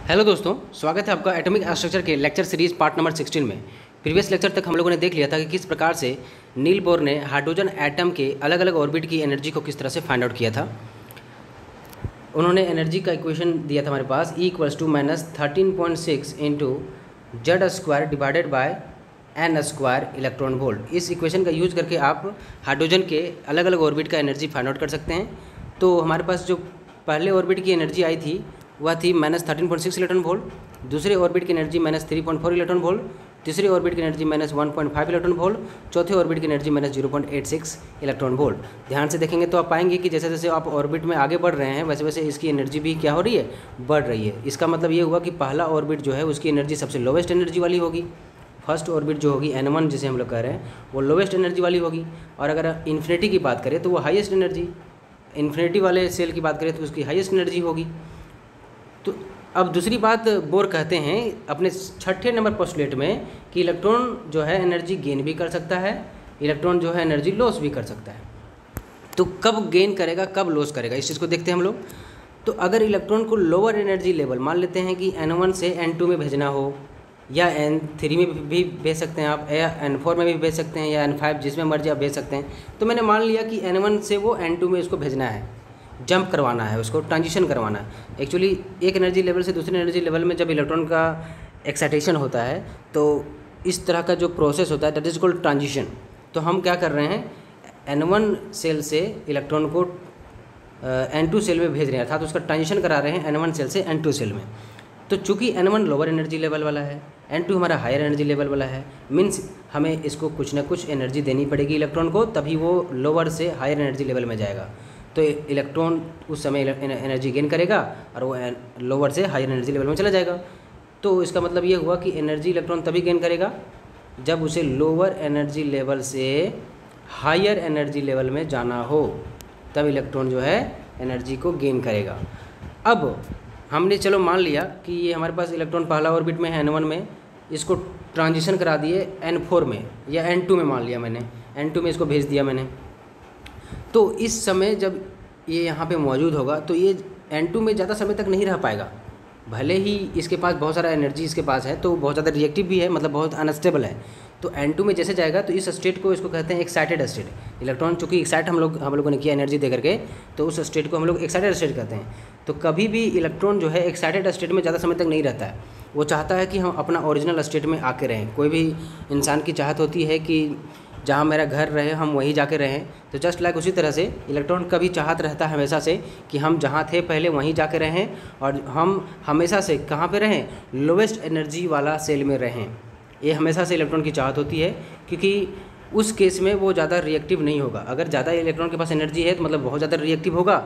Hello दोस्तों, स्वागत है आपका एटॉमिक स्ट्रक्चर के लेक्चर सीरीज पार्ट नंबर 16 में। प्रीवियस लेक्चर तक हम लोगों ने देख लिया था कि किस प्रकार से नील बोर ने हाइड्रोजन एटम के अलग अलग ऑर्बिट की एनर्जी को किस तरह से फाइंड आउट किया था। उन्होंने एनर्जी का इक्वेशन दिया था हमारे पास E = -13.6 into Z² divided by n² electron volt. इस इक्वेशन का यूज करके आप हाइड्रोजन के अलग अलग ऑर्बिट का एनर्जी फाइंड आउट कर सकते हैं। तो हमारे पास जो पहले ऑर्बिट की एनर्जी आई थी वह थी -13.6 इलेक्ट्रॉन वोल्ट, दूसरे ऑर्बिट की एनर्जी -3.4 इलेक्ट्रॉन वोल्ट, तीसरे ऑर्बिट की एनर्जी -1.5 इलेक्ट्रॉन वोल्ट, चौथे ऑर्बिट की एनर्जी -0.86 इलेक्ट्रॉन वोल्ट। ध्यान से देखेंगे तो आप पाएंगे कि जैसे जैसे आप ऑर्बिट में आगे बढ़ रहे हैं वैसे वैसे इसकी एनर्जी भी क्या हो रही है, बढ़ रही है। इसका मतलब ये हुआ कि पहला ऑर्बिट जो है उसकी एनर्जी सबसे लोवेस्ट एनर्जी वाली होगी। फर्स्ट ऑर्बिट जो होगी N1 जिसे हम लोग कह रहे हैं वो लोवेस्ट एनर्जी वाली होगी, और अगर इन्फिनिटी की बात करें तो वो हाईएस्ट एनर्जी, इन्फिनिटी वाले सेल की बात करें तो उसकी हाईएस्ट एनर्जी होगी। तो अब दूसरी बात बोर कहते हैं अपने छठे नंबर पोस्टुलेट में कि इलेक्ट्रॉन जो है एनर्जी गेन भी कर सकता है, इलेक्ट्रॉन जो है एनर्जी लॉस भी कर सकता है। तो कब गेन करेगा कब लॉस करेगा इस चीज़ को देखते हैं हम लोग। तो अगर इलेक्ट्रॉन को लोअर एनर्जी लेवल मान लेते हैं कि N1 से N2 में भेजना हो, या N3 में भी भेज सकते हैं आप, या N4 में भी भेज सकते हैं, या N5 जिसमें मर्जी आप भेज सकते हैं। तो मैंने मान लिया कि N1 से वो N2 में इसको भेजना है, जंप करवाना है, उसको ट्रांजिशन करवाना है। एक्चुअली एक एनर्जी लेवल से दूसरे एनर्जी लेवल में जब इलेक्ट्रॉन का एक्साइटेशन होता है तो इस तरह का जो प्रोसेस होता है दैट इज कॉल्ड ट्रांजिशन। तो हम क्या कर रहे हैं, N1 सेल से इलेक्ट्रॉन को N2 सेल में भेज रहे हैं, अर्थात उसका ट्रांजिशन करा रहे हैं N1 सेल से N2 सेल में। तो चूंकि N1 लोअर एनर्जी लेवल वाला है, N2 हमारा हायर एनर्जी लेवल वाला है, मीन्स हमें इसको कुछ ना कुछ एनर्जी देनी पड़ेगी इलेक्ट्रॉन को, तभी वो लोअर से हायर एनर्जी लेवल में जाएगा। तो इलेक्ट्रॉन उस समय एनर्जी गेन करेगा और वो लोअर से हायर एनर्जी लेवल में चला जाएगा। तो इसका मतलब ये हुआ कि एनर्जी इलेक्ट्रॉन तभी गेन करेगा जब उसे लोअर एनर्जी लेवल से हायर एनर्जी लेवल में जाना हो, तब इलेक्ट्रॉन जो है एनर्जी को गेन करेगा। अब हमने चलो मान लिया कि ये हमारे पास इलेक्ट्रॉन पहला ऑर्बिट में है N1 में, इसको ट्रांजिशन करा दिए N4 में या N2 में, मान लिया मैंने N2 में इसको भेज दिया मैंने। तो इस समय जब ये यहाँ पे मौजूद होगा तो ये N2 में ज़्यादा समय तक नहीं रह पाएगा। भले ही इसके पास बहुत सारा एनर्जी इसके पास है, तो बहुत ज़्यादा रिएक्टिव भी है, मतलब बहुत अनस्टेबल है। तो N2 में जैसे जाएगा तो इस स्टेट को इसको कहते हैं एक्साइटेड स्टेट। इलेक्ट्रॉन चूँकि एक्साइट हम लोगों ने किया एनर्जी दे करके, तो उस स्टेट को हम लोग एक्साइटेड स्टेट कहते हैं। तो कभी भी इलेक्ट्रॉन जो है एक्साइटेड स्टेट में ज़्यादा समय तक नहीं रहता है, वो चाहता है कि हम अपना ओरिजिनल स्टेट में आके रहें। कोई भी इंसान की चाहत होती है कि जहाँ मेरा घर रहे हम वहीं जाके रहें। तो जस्ट लाइक उसी तरह से इलेक्ट्रॉन का भी चाहत रहता है हमेशा से कि हम जहाँ थे पहले वहीं जाके रहें, और हम हमेशा से कहाँ पे रहें, लोवेस्ट एनर्जी वाला सेल में रहें। ये हमेशा से इलेक्ट्रॉन की चाहत होती है, क्योंकि उस केस में वो ज़्यादा रिएक्टिव नहीं होगा। अगर ज़्यादा इलेक्ट्रॉन के पास एनर्जी है तो मतलब बहुत ज़्यादा रिएक्टिव होगा,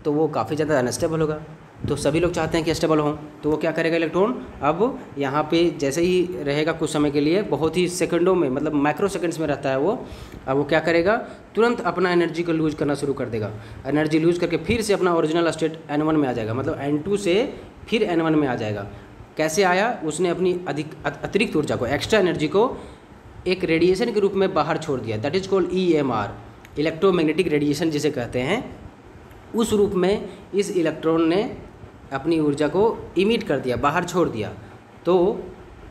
तो वो काफ़ी ज़्यादा अनस्टेबल होगा। तो सभी लोग चाहते हैं कि स्टेबल हों, तो वो क्या करेगा इलेक्ट्रॉन, अब यहाँ पे जैसे ही रहेगा कुछ समय के लिए, बहुत ही सेकंडों में, मतलब माइक्रो सेकंड्स में रहता है वो, अब वो क्या करेगा, तुरंत अपना एनर्जी को लूज करना शुरू कर देगा। एनर्जी लूज करके फिर से अपना ओरिजिनल स्टेट N1 में आ जाएगा, मतलब N2 से फिर N1 में आ जाएगा। कैसे आया, उसने अपनी अतिरिक्त ऊर्जा को, एक्स्ट्रा एनर्जी को एक रेडिएशन के रूप में बाहर छोड़ दिया, that is called EMR, electromagnetic radiation जिसे कहते हैं। उस रूप में इस इलेक्ट्रॉन ने अपनी ऊर्जा को इमिट कर दिया, बाहर छोड़ दिया। तो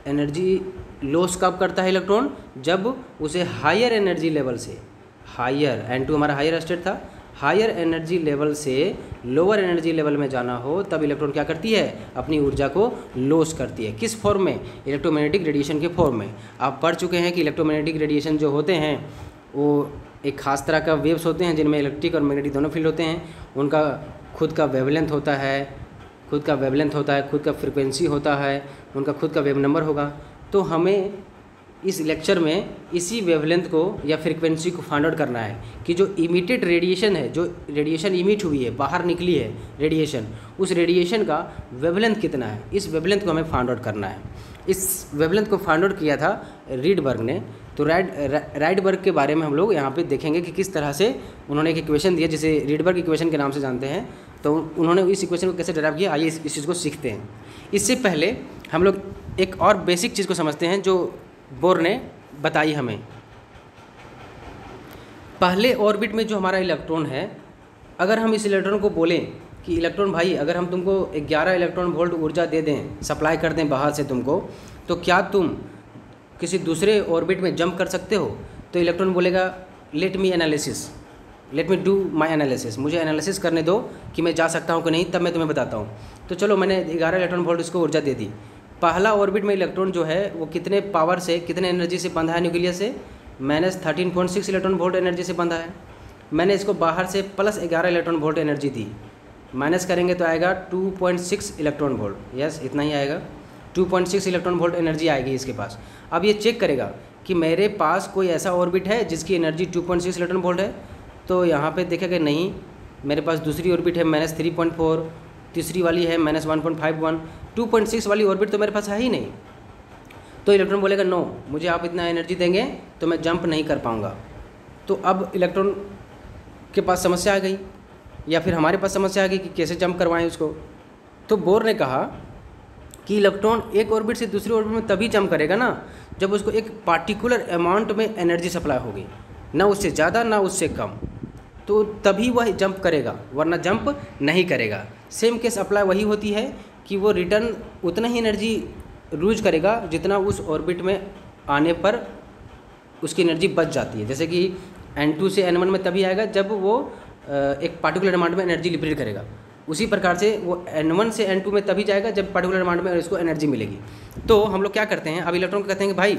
एनर्जी लॉस कब करता है इलेक्ट्रॉन, जब उसे हायर एनर्जी लेवल से, हायर N2 हमारा हायर स्टेट था, हायर एनर्जी लेवल से लोअर एनर्जी लेवल में जाना हो, तब इलेक्ट्रॉन क्या करती है, अपनी ऊर्जा को लॉस करती है। किस फॉर्म में, इलेक्ट्रोमैग्नेटिक रेडिएशन के फॉर्म में। आप पढ़ चुके हैं कि इलेक्ट्रोमैग्नेटिक रेडिएशन जो होते हैं वो एक खास तरह का वेव्स होते हैं जिनमें इलेक्ट्रिक और मैग्नेटिक दोनों फील्ड होते हैं। उनका खुद का वेवलेंथ होता है, खुद का फ्रिक्वेंसी होता है, उनका खुद का वेव नंबर होगा। तो हमें इस लेक्चर में इसी वेवलेंथ को या फ्रिक्वेंसी को फाइंड आउट करना है कि जो इमिटेड रेडिएशन है, जो रेडिएशन इमिट हुई है, बाहर निकली है रेडिएशन, उस रेडिएशन का वेवलेंथ कितना है, इस वेवलेंथ को हमें फाइंड आउट करना है। इस वेवलेंथ को फाइंड आउट किया था रीडबर्ग ने। तो राइडबर्ग के बारे में हम लोग यहाँ पे देखेंगे कि किस तरह से उन्होंने एक इक्वेशन दिया जिसे रीडबर्ग इक्वेशन के नाम से जानते हैं। तो उन्होंने इस इक्वेशन को कैसे डेराइव किया, आइए इस चीज़ को सीखते हैं। इससे पहले हम लोग एक और बेसिक चीज़ को समझते हैं जो बोर ने बताई हमें। पहले ऑर्बिट में जो हमारा इलेक्ट्रॉन है, अगर हम इस इलेक्ट्रॉन को बोलें कि इलेक्ट्रॉन भाई अगर हम तुमको 11 इलेक्ट्रॉन वोल्ट ऊर्जा दे दें, सप्लाई कर दें बाहर से तुमको, तो क्या तुम किसी दूसरे ऑर्बिट में जंप कर सकते हो? तो इलेक्ट्रॉन बोलेगा let me do my analysis, मुझे एनालिसिस करने दो कि मैं जा सकता हूँ कि नहीं, तब मैं तुम्हें बताता हूँ। तो चलो मैंने 11 इलेक्ट्रॉन वोल्ट इसको ऊर्जा दे दी। पहला ऑर्बिट में इलेक्ट्रॉन जो है वो कितने पावर से, कितने एनर्जी से बंधा है न्यूक्लियस से? -13.6 इलेक्ट्रॉन वोल्ट एनर्जी से बंधा है। मैंने इसको बाहर से +11 इलेक्ट्रॉन वोल्ट एनर्जी दी, माइनस करेंगे तो आएगा 2.6 इलेक्ट्रॉन वोल्ट। यस, इतना ही आएगा, 2.6 इलेक्ट्रॉन वोल्ट एनर्जी आएगी इसके पास। अब ये चेक करेगा कि मेरे पास कोई ऐसा ऑर्बिट है जिसकी एनर्जी 2.6 इलेक्ट्रॉन वोल्ट है। तो यहाँ पे देखेगा नहीं, मेरे पास दूसरी ऑर्बिट है -3.4, तीसरी वाली है -1.51, 2.6 वाली ऑर्बिट तो मेरे पास है ही नहीं। तो इलेक्ट्रॉन बोलेगा नो, मुझे आप इतना एनर्जी देंगे तो मैं जंप नहीं कर पाऊँगा। तो अब इलेक्ट्रॉन के पास समस्या आ गई, या फिर हमारे पास समस्या आ गई कि कैसे जंप करवाएं उसको। तो बोर ने कहा कि इलेक्ट्रॉन एक ऑर्बिट से दूसरी ऑर्बिट में तभी जंप करेगा ना जब उसको एक पार्टिकुलर अमाउंट में एनर्जी सप्लाई होगी, ना उससे ज़्यादा ना उससे कम, तो तभी वह जंप करेगा, वरना जंप नहीं करेगा। सेम केस अप्लाई वही होती है कि वो रिटर्न उतना ही एनर्जी यूज करेगा जितना उस ऑर्बिट में आने पर उसकी एनर्जी बच जाती है। जैसे कि N2 से N1 में तभी आएगा जब वो एक पार्टिकुलर अमाउंट में एनर्जी लिबरेट करेगा, उसी प्रकार से वो N1 से N2 में तभी जाएगा जब पार्टिकुलर अमाउंट में इसको एनर्जी मिलेगी। तो हम लोग क्या करते हैं, अब इलेक्ट्रॉन को कहते हैं कि भाई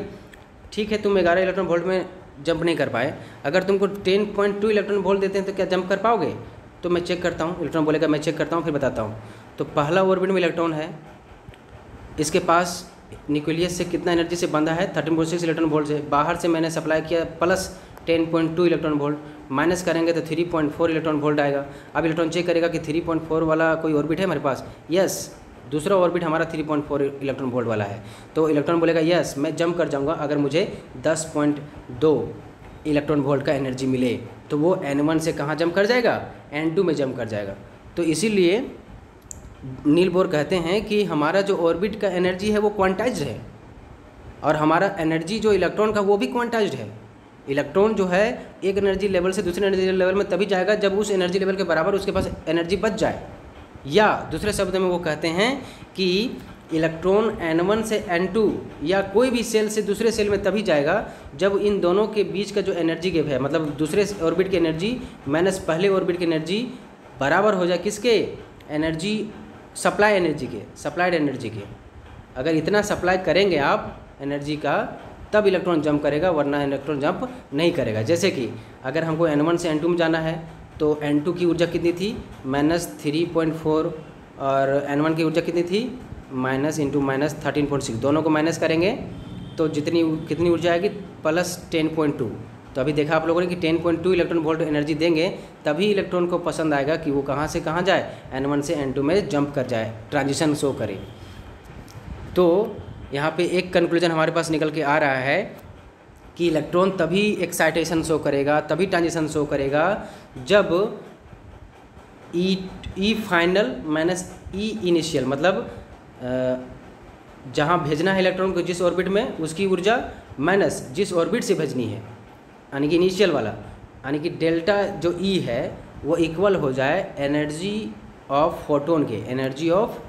ठीक है, तुम 11 इलेक्ट्रॉन वोल्ट में जंप नहीं कर पाए, अगर तुमको 10.2 इलेक्ट्रॉन वोल्ट देते हैं तो क्या जंप कर पाओगे? तो मैं चेक करता हूँ। इलेक्ट्रॉन बोलेगा मैं चेक करता हूँ फिर बताता हूँ। तो पहला ऑर्बिट में इलेक्ट्रॉन है, इसके पास न्यूक्लियस से कितना एनर्जी से बंधा है? 13.6 इलेक्ट्रॉन वोल्ट से। बाहर से मैंने सप्लाई किया +10.2 इलेक्ट्रॉन वोल्ट, माइनस करेंगे तो 3.4 इलेक्ट्रॉन वोल्ट आएगा। अब इलेक्ट्रॉन चेक करेगा कि 3.4 वाला कोई ऑर्बिट है हमारे पास। यस, दूसरा ऑर्बिट हमारा 3.4 इलेक्ट्रॉन वोल्ट वाला है। तो इलेक्ट्रॉन बोलेगा यस, मैं जंप कर जाऊंगा अगर मुझे 10.2 इलेक्ट्रॉन वोल्ट का एनर्जी मिले। तो वो N1 से कहाँ जंप कर जाएगा? N2 में जंप कर जाएगा। तो इसीलिए नील बोर कहते हैं कि हमारा जो ऑर्बिट का एनर्जी है वो क्वांटाइज्ड है, और हमारा एनर्जी जो इलेक्ट्रॉन का वो भी क्वांटाइज्ड है। इलेक्ट्रॉन जो है एक एनर्जी लेवल से दूसरे एनर्जी लेवल में तभी जाएगा जब उस एनर्जी लेवल के बराबर उसके पास एनर्जी बच जाए, या दूसरे शब्द में वो कहते हैं कि इलेक्ट्रॉन N1 से N2 या कोई भी सेल से दूसरे सेल में तभी जाएगा जब इन दोनों के बीच का जो एनर्जी गैप है, मतलब दूसरे ऑर्बिट की एनर्जी माइनस पहले ऑर्बिट की एनर्जी बराबर हो जाए किसके? एनर्जी सप्लाई एनर्जी के, सप्लाइड एनर्जी के। अगर इतना सप्लाई करेंगे आप एनर्जी का तब इलेक्ट्रॉन जंप करेगा, वरना इलेक्ट्रॉन जंप नहीं करेगा। जैसे कि अगर हमको N1 से N2 में जाना है तो N2 की ऊर्जा कितनी थी? -3.4, और N1 की ऊर्जा कितनी थी? -13.6। दोनों को माइनस करेंगे तो कितनी ऊर्जा आएगी? +10.2। तो अभी देखा आप लोगों ने कि 10.2 इलेक्ट्रॉन वोल्ट एनर्जी देंगे तभी इलेक्ट्रॉन को पसंद आएगा कि वो कहाँ से कहाँ जाए, N1 से N2 में जंप कर जाए, ट्रांजिशन शो करे। तो यहाँ पे एक कंक्लूजन हमारे पास निकल के आ रहा है कि इलेक्ट्रॉन तभी एक्साइटेशन शो करेगा, तभी ट्रांजिशन शो करेगा जब ई फाइनल माइनस ई इनिशियल, मतलब जहाँ भेजना है इलेक्ट्रॉन को जिस ऑर्बिट में, उसकी ऊर्जा माइनस जिस ऑर्बिट से भेजनी है, यानी कि इनिशियल वाला, यानी कि डेल्टा जो ई है वो इक्वल हो जाए एनर्जी ऑफ फोटोन के, एनर्जी ऑफ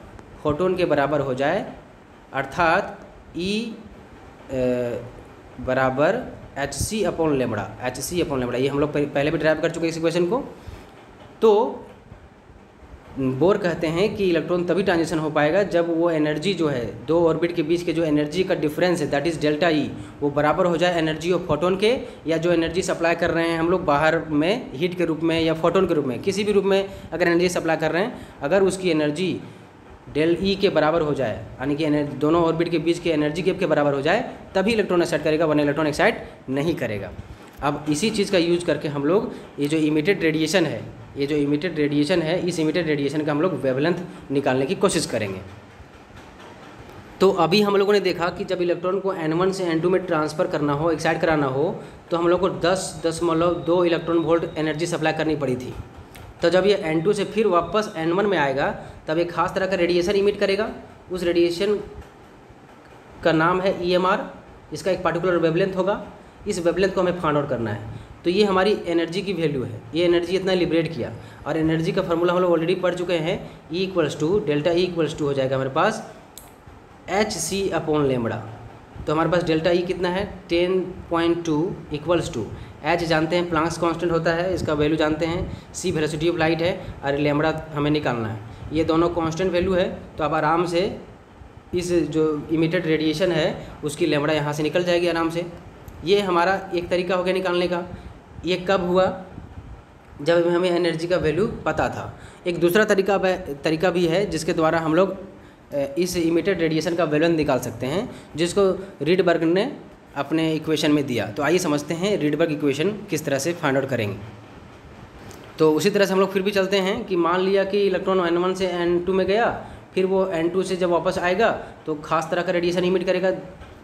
फोटोन के बराबर हो जाए, अर्थात E बराबर hc/λ, hc/λ। ये हम लोग पहले भी ड्राइव कर चुके हैं इस इक्वेशन को। तो बोर कहते हैं कि इलेक्ट्रॉन तभी ट्रांजिशन हो पाएगा जब वो एनर्जी जो है दो ऑर्बिट के बीच के जो एनर्जी का डिफरेंस है, दैट इज़ डेल्टा ई, वो बराबर हो जाए एनर्जी ऑफ फोटोन के, या जो एनर्जी सप्लाई कर रहे हैं हम लोग बाहर में हीट के रूप में या फोटोन के रूप में, किसी भी रूप में अगर एनर्जी सप्लाई कर रहे हैं, अगर उसकी एनर्जी डेल ई के बराबर हो जाए, यानी कि दोनों ऑर्बिट के बीच के एनर्जी गैप के बराबर हो जाए, तभी इलेक्ट्रॉन एक्साइट करेगा, वरना इलेक्ट्रॉन एक्साइट नहीं करेगा। अब इसी चीज़ का यूज करके हम लोग ये जो इमिटेड रेडिएशन है, ये जो इमिटेड रेडिएशन है, इस इमिटेड रेडिएशन का हम लोग वेवलेंथ निकालने की कोशिश करेंगे। तो अभी हम लोगों ने देखा कि जब इलेक्ट्रॉन को N1 से N2 में ट्रांसफ़र करना हो, एक्साइट कराना हो, तो हम लोग को 10.2 इलेक्ट्रॉन वोल्ट एनर्जी सप्लाई करनी पड़ी थी। तो जब ये N2 से फिर वापस N1 में आएगा तब एक खास तरह का रेडिएशन इमिट करेगा। उस रेडिएशन का नाम है EMR। इसका एक पार्टिकुलर वेवलेंथ होगा। इस वेवलेंथ को हमें फाइंड आउट करना है। तो ये हमारी एनर्जी की वैल्यू है, ये एनर्जी इतना लिबरेट किया। और एनर्जी का फार्मूला हम लोग ऑलरेडी पढ़ चुके हैं, E equals to delta E equals to हो जाएगा हमारे पास hc अपॉन लेमड़ा। तो हमारे पास डेल्टा E कितना है 10.2 इक्वल्स टू h जानते हैं प्लांक्स कांस्टेंट होता है, इसका वैल्यू जानते हैं, c वेलोसिटी ऑफ लाइट है और लेमड़ा हमें निकालना है। ये दोनों कांस्टेंट वैल्यू है, तो आप आराम से इस जो इमिटेड रेडिएशन है उसकी लेमड़ा यहाँ से निकल जाएगी आराम से। ये हमारा एक तरीका हो गया निकालने का। ये कब हुआ? जब हमें एनर्जी का वैल्यू पता था। एक दूसरा तरीका भी है जिसके द्वारा हम लोग इस इमिटेड रेडिएशन का वैल्यू निकाल सकते हैं, जिसको रीडबर्ग ने अपने इक्वेशन में दिया। तो आइए समझते हैं रीडबर्ग इक्वेशन किस तरह से फाइंड आउट करेंगे। तो उसी तरह से हम लोग फिर भी चलते हैं कि मान लिया कि इलेक्ट्रॉन N1 से N2 में गया, फिर वो N2 से जब वापस आएगा तो खास तरह का रेडिएशन इमिट करेगा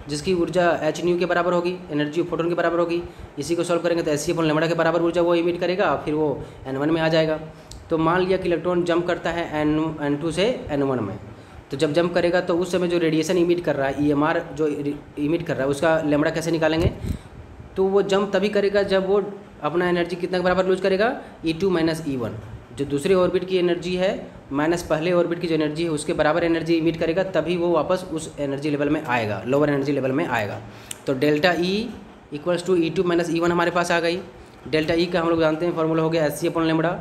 जिसकी ऊर्जा h न्यू के बराबर होगी, एनर्जी फोटोन के बराबर होगी। इसी को सॉल्व करेंगे तो hc अपॉन लेमड़ा के बराबर ऊर्जा वो इमिट करेगा, फिर वो N1 में आ जाएगा। तो मान लिया कि इलेक्ट्रॉन जंप करता है N2 से N1 में, तो जब जंप करेगा तो उस समय जो रेडिएशन इमिट कर रहा है, EMR जो इमिट कर रहा है, उसका लेमड़ा कैसे निकालेंगे? तो वो जंप तभी करेगा जब वो अपना एनर्जी कितना के बराबर लूज करेगा, E2 माइनस E1। जो दूसरे ऑर्बिट की एनर्जी है माइनस पहले ऑर्बिट की जो एनर्जी है उसके बराबर एनर्जी इमिट करेगा, तभी वो वापस उस एनर्जी लेवल में आएगा, लोअर एनर्जी लेवल में आएगा। तो delta E equals to E2 minus E1 हमारे पास आ गई। डेल्टा E का हम लोग जानते हैं फॉर्मूला हो गया hc अपॉन लेमड़ा।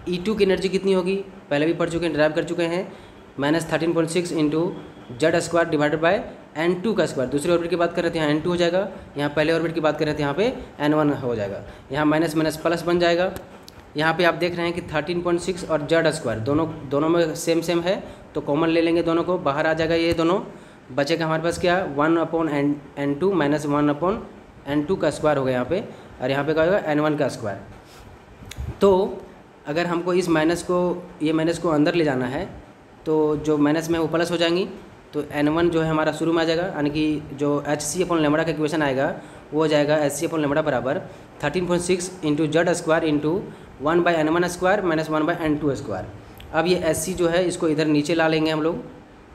E2 की एनर्जी कितनी होगी, पहले भी पढ़ चुके हैं, ड्राइव कर चुके हैं, -13.6 into Z square divided by N2 का स्क्वायर। दूसरे ऑर्बिट की बात कर रहे थे यहाँ N2 हो जाएगा, यहाँ पहले ऑर्बिट की बात कर रहे थे यहाँ पे N1 हो जाएगा, यहाँ माइनस माइनस प्लस बन जाएगा। यहाँ पे आप देख रहे हैं कि 13.6 और जेड स्क्वायर दोनों में सेम है, तो कॉमन ले लेंगे, दोनों को बाहर आ जाएगा, ये दोनों बचेगा हमारे पास क्या 1 upon N2 minus 1 upon N2 का स्क्वायर हो गया यहाँ पे, और यहाँ पे क्या होगा N1 का स्क्वायर। तो अगर हमको इस माइनस को अंदर ले जाना है तो जो माइनस में वो प्लस हो जाएंगी, तो N1 जो है हमारा शुरू में आ जाएगा, यानी कि जो hc अपॉन लेमड़ा का इक्वेशन आएगा वो हो जाएगा hc अपॉन लेमड़ा बराबर 13.6 into Z square into 1 by N1 square minus 1 by N2 square. अब ये hc जो है इसको इधर नीचे ला लेंगे हम लोग।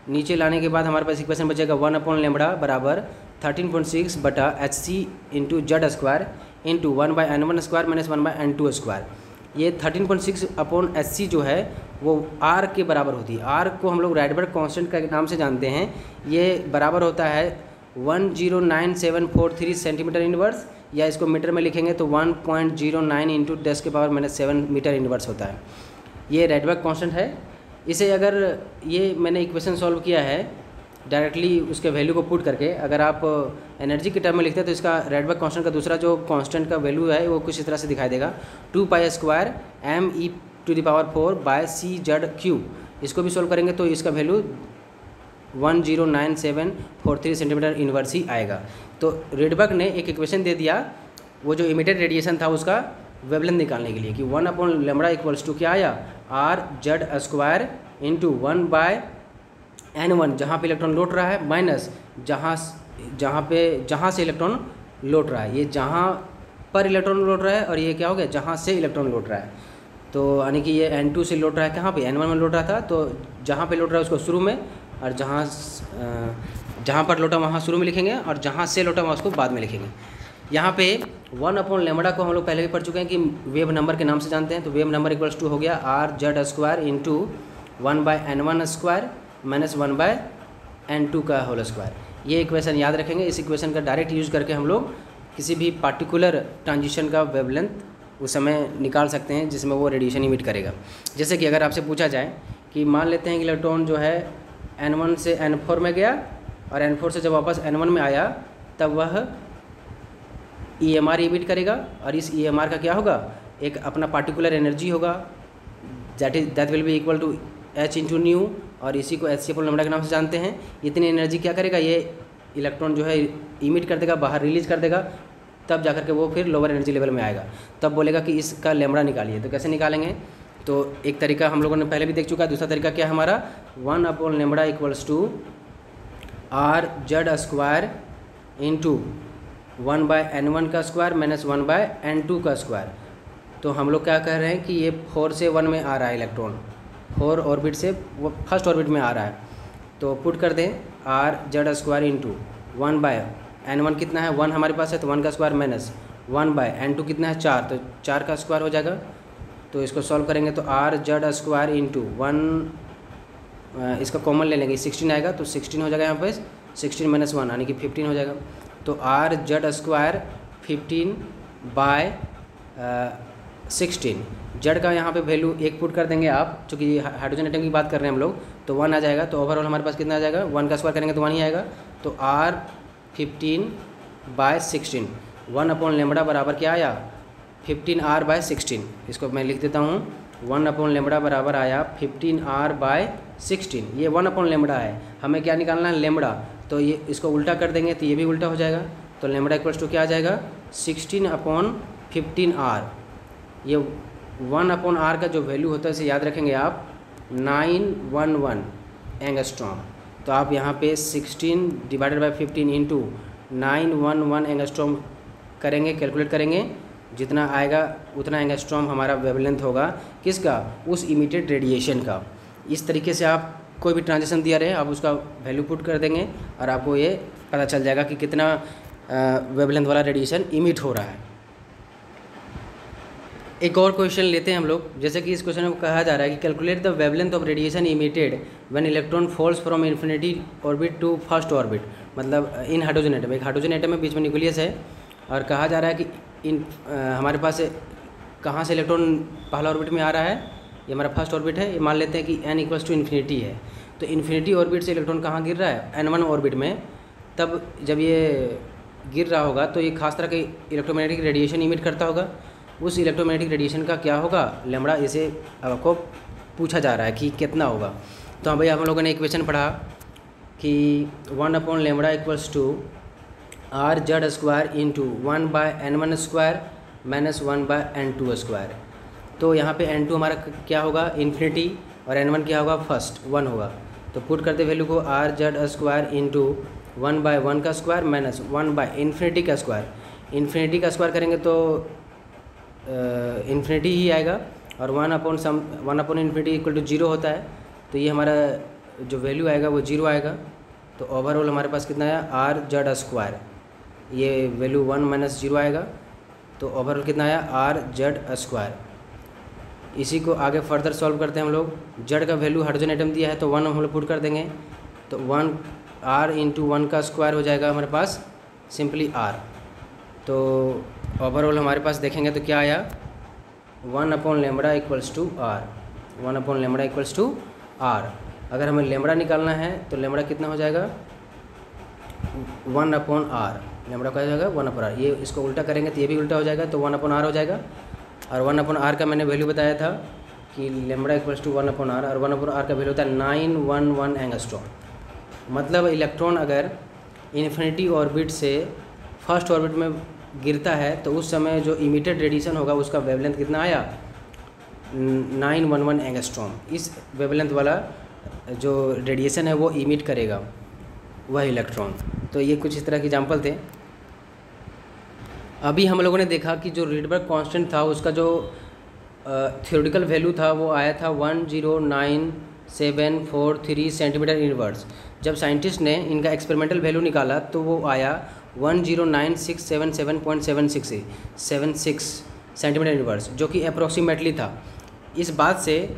नीचे लाने के बाद हमारे पास इक्वेशन बचेगा 1 अपॉन लेमड़ा बराबर 13.6 बटा hc into Z square into 1 by N1 square minus 1 by N2 square. ये 13.6 अपॉन hc जो है वो r के बराबर होती है। r को हम लोग राइडबर्ग कांस्टेंट के नाम से जानते हैं। ये बराबर होता है 109743 सेंटीमीटर इनवर्स, या इसको मीटर में लिखेंगे तो 1.09 इंटू 10 के पावर -7 मीटर इनवर्स होता है। ये राइडबर्ग कांस्टेंट है। इसे अगर ये मैंने इक्वेशन सॉल्व किया है डायरेक्टली उसके वैल्यू को पुट करके, अगर आप एनर्जी के टर्म में लिखते हैं तो इसका राइडबर्ग कांस्टेंट का दूसरा जो कांस्टेंट का वैल्यू है वो कुछ इस तरह से दिखाई देगा 2 pi square me⁴ bye CZ3। इसको भी सोल्व करेंगे तो इसका वैल्यू 109743 सेंटीमीटर इनवर्स ही आएगा। तो रीडबर्ग ने एक इक्वेशन दे दिया वो जो इमिटेड रेडिएशन था उसका वेवलेंथ निकालने के लिए कि 1 अपॉन लेमड़ा इक्वल्स टू क्या आया RZ square into 1 by N1 जहाँ पे इलेक्ट्रॉन लौट रहा है माइनस जहाँ से इलेक्ट्रॉन लौट रहा है। ये जहाँ पर इलेक्ट्रॉन लौट रहा है और ये क्या हो गया जहाँ से इलेक्ट्रॉन लौट रहा है। तो यानी कि ये N2 से लौट रहा है, कहाँ पे N1 में लौट रहा था, तो जहाँ पे लौट रहा है उसको शुरू में, और जहाँ पर लौटा वहाँ शुरू में लिखेंगे और जहाँ से लौटा वहाँ उसको बाद में लिखेंगे। यहाँ पे 1 अपॉन लेमड़ा को हम लोग पहले भी पढ़ चुके हैं कि वेव नंबर के नाम से जानते हैं। तो वेव नंबर इक्वल्स टू हो गया RZ square into 1 by N1 square minus 1 by N2 का होल स्क्वायर। ये इक्वेशन याद रखेंगे। इस इक्वेशन का डायरेक्ट यूज़ करके हम लोग किसी भी पार्टिकुलर ट्रांजिशन का वेवलेंथ उस समय निकाल सकते हैं जिसमें वो रेडिएशन इमिट करेगा। जैसे कि अगर आपसे पूछा जाए कि मान लेते हैं कि इलेक्ट्रॉन जो है N1 से N4 में गया और N4 से जब वापस N1 में आया तब वह EMR इमिट करेगा, और इस EMR का क्या होगा एक अपना पार्टिकुलर एनर्जी होगा that will be equal to h into nu, और इसी को hc अपॉन लेमड़ा के नाम से जानते हैं। इतनी एनर्जी क्या करेगा ये इलेक्ट्रॉन जो है इमिट कर देगा, बाहर रिलीज कर देगा, तब जाकर के वो फिर लोअर एनर्जी लेवल में आएगा। तब बोलेगा कि इसका लेमड़ा निकालिए। तो कैसे निकालेंगे? तो एक तरीका हम लोगों ने पहले भी देख चुका है। दूसरा तरीका क्या है हमारा 1 upon lambda equals to RZ square into 1 by N1 का स्क्वायर माइनस 1 बाय N2 का स्क्वायर। तो हम लोग क्या कह रहे हैं कि ये 4 से 1 में आ रहा है इलेक्ट्रॉन, 4 ऑर्बिट से वो फर्स्ट ऑर्बिट में आ रहा है। तो पुट कर दें RZ square into 1 by N1 कितना है 1 हमारे पास है, तो 1 का स्क्वायर माइनस 1/n2 कितना है 4, तो 4 का स्क्वायर हो जाएगा। तो इसको सॉल्व करेंगे तो r/² इंटू 1 इसका कॉमन ले लेंगे 16 आएगा, तो 16 हो जाएगा यहाँ पे 16 - 1 यानी कि 15 हो जाएगा। तो r/² 15/16 जेड का यहाँ पे वैल्यू 1 पुट कर देंगे आप, चूँकि हाइड्रोजन एटम की बात कर रहे हैं हम लोग, तो 1 आ जाएगा। तो ओवरऑल हमारे पास कितना आ जाएगा, 1 का स्क्वायर करेंगे तो 1 ही आएगा। तो r 15/16 1/λ बराबर क्या आया 15r/16। इसको मैं लिख देता हूँ 1/λ बराबर आया 15r/16। ये 1/λ है, हमें क्या निकालना है लेमड़ा, तो ये इसको उल्टा कर देंगे तो ये भी उल्टा हो जाएगा। तो लेमड़ा इक्वल्स टू क्या आ जाएगा 16/15r। ये 1/r का जो वैल्यू होता है इसे याद रखेंगे आप 911 एंगस्ट्रॉम। तो आप यहाँ पे 16 डिवाइडेड बाई 15 इंटू 911 एंगस्ट्रॉम करेंगे, कैलकुलेट करेंगे, जितना आएगा उतना एंगस्ट्रॉम हमारा वेवलेंथ होगा किसका, उस इमिटेड रेडिएशन का। इस तरीके से आप कोई भी ट्रांजिशन दिया रहे आप उसका वैल्यू पुट कर देंगे और आपको ये पता चल जाएगा कि कितना वेवलेंथ वाला रेडिएशन इमिट हो रहा है। एक और क्वेश्चन लेते हैं हम लोग, जैसे कि इस क्वेश्चन में कहा जा रहा है कि calculate the wavelength of radiation emitted when electron falls from infinity orbit to first orbit. मतलब इन हाइड्रोजन एटम, एक हाइड्रोजन एटम में बीच में न्यूक्लियस है और कहा जा रहा है कि हमारे पास कहाँ से इलेक्ट्रॉन पहला ऑर्बिट में आ रहा है, ये हमारा फर्स्ट ऑर्बिट है। ये मान लेते हैं कि n = इन्फिनिटी है, तो इन्फिनिटी ऑर्बिट से इलेक्ट्रॉन कहाँ गिर रहा है n1 ऑर्बिट में। तब जब ये गिर रहा होगा तो ये खास तरह के इलेक्ट्रोमैग्नेटिक रेडिएशन इमिट करता होगा। उस इलेक्ट्रोमैग्नेटिक रेडिएशन का क्या होगा लैम्बडा, इसे आपको पूछा जा रहा है कि कितना होगा। तो हाँ भाई, हम लोगों ने इक्वेशन पढ़ा कि 1/λ equals to r/² into 1/n1² minus 1/n2²। तो यहाँ पे n2 हमारा क्या होगा इन्फिनिटी और n1 क्या होगा फर्स्ट 1 होगा। तो पुट करते वैल्यू को r/² इंटू 1/1² माइनस 1/इन्फिनिटी का स्क्वायर। इन्फिनिटी का स्क्वायर करेंगे तो इन्फिनिटी ही आएगा और 1/इन्फिनिटी इक्वल टू 0 होता है। तो ये हमारा जो वैल्यू आएगा वो 0 आएगा। तो ओवरऑल हमारे पास कितना आया r/², ये वैल्यू 1 - 0 आएगा। तो ओवरऑल कितना आया r/²। इसी को आगे फर्दर सॉल्व करते हैं हम लोग। जेड का वैल्यू हाइड्रोजन एटम दिया है तो 1 हम लोग पुट कर देंगे, तो 1 r इंटू 1 का स्क्वायर हो जाएगा हमारे पास सिंपली r। तो ओवरऑल हमारे पास देखेंगे तो क्या आया 1/λ equals to r, 1/λ equals to r। अगर हमें लेमड़ा निकालना है तो लेमड़ा कितना हो जाएगा 1/r। लेमड़ा क्या हो जाएगा 1/r। ये इसको उल्टा करेंगे तो ये भी उल्टा हो जाएगा, तो 1/r हो जाएगा। और 1/r का मैंने वैल्यू बताया था कि लेमड़ा इक्वल्स टू 1/r, और 1/r का वैल्यू होता है 911 एंगस्ट्रॉम। मतलब इलेक्ट्रॉन अगर इन्फिनिटी ऑर्बिट से फर्स्ट ऑर्बिट में गिरता है तो उस समय जो इमिटेड रेडिएशन होगा उसका वेवलेंथ कितना आया 911 एंगस्ट्रॉम। इस वेवलेंथ वाला जो रेडिएशन है वो इमिट करेगा वह इलेक्ट्रॉन। तो ये कुछ इस तरह के एग्जाम्पल थे। अभी हम लोगों ने देखा कि जो रीडबर्ग कांस्टेंट था उसका जो थ्योरेटिकल वैल्यू था वो आया था 109,743 सेंटीमीटर इनवर्स। जब साइंटिस्ट ने इनका एक्सपेरिमेंटल वैल्यू निकाला तो वो आया 109,677.76 सेंटीमीटर इनवर्स, जो कि अप्रोक्सीमेटली था। इस बात से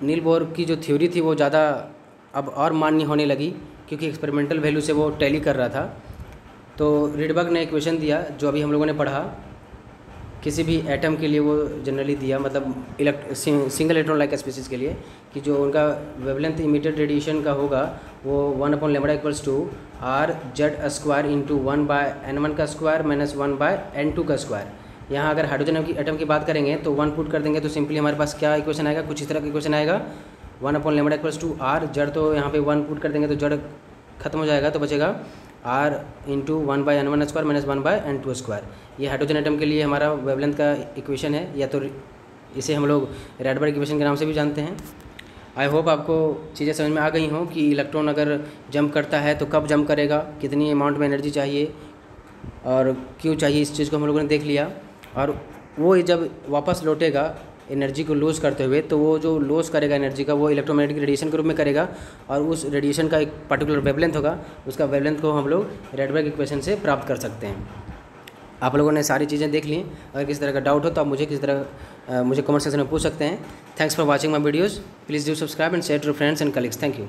नील बोर की जो थ्योरी थी वो ज़्यादा अब और मान्य होने लगी, क्योंकि एक्सपेरिमेंटल वैल्यू से वो टैली कर रहा था। तो रीडबर्ग ने इक्वेशन दिया जो अभी हम लोगों ने पढ़ा, किसी भी एटम के लिए वो जनरली दिया, मतलब सिंगल इलेक्ट्रॉन लाइक स्पीसीज के लिए, कि जो उनका वेवलेंथ इमिटेड रेडिएशन का होगा वो 1/λ equals to r/² into 1/n1 का स्क्वायर माइनस 1/n2 का स्क्वायर। यहाँ अगर हाइड्रोजन की एटम की बात करेंगे तो 1 पुट कर देंगे तो सिंपली हमारे पास क्या इक्वेशन आएगा, कुछ इस तरह का इक्वेशन आएगा 1/λ इक्वल्स टू r। जड़ तो यहाँ पे 1 पुट कर देंगे तो जड़ खत्म हो जाएगा, तो बचेगा r into 1/n1² minus 1/n2²। ये हाइड्रोजन एटम के लिए हमारा वेवलेंथ का इक्वेशन है, या तो इसे हम लोग रैडबर्ग इक्वेशन के नाम से भी जानते हैं। आई होप आपको चीज़ें समझ में आ गई हों कि इलेक्ट्रॉन अगर जंप करता है तो कब जंप करेगा, कितनी अमाउंट में एनर्जी चाहिए और क्यों चाहिए, इस चीज़ को हम लोगों ने देख लिया। और वो जब वापस लौटेगा एनर्जी को लॉस करते हुए, तो वो जो लॉस करेगा एनर्जी का वो इलेक्ट्रोमैग्नेटिक रेडिएशन के रूप में करेगा, और उस रेडिएशन का एक पर्टिकुलर वेवलेंथ होगा, उसका वेवलेंथ को हम लोग रैडबर्ग इक्वेशन से प्राप्त कर सकते हैं। आप लोगों ने सारी चीज़ें देख ली। अगर किसी तरह का डाउट हो तो आप मुझे कमेंट सेक्शन में पूछ सकते हैं। Thanks for watching my videos. Please do subscribe and share to friends and colleagues. Thank you.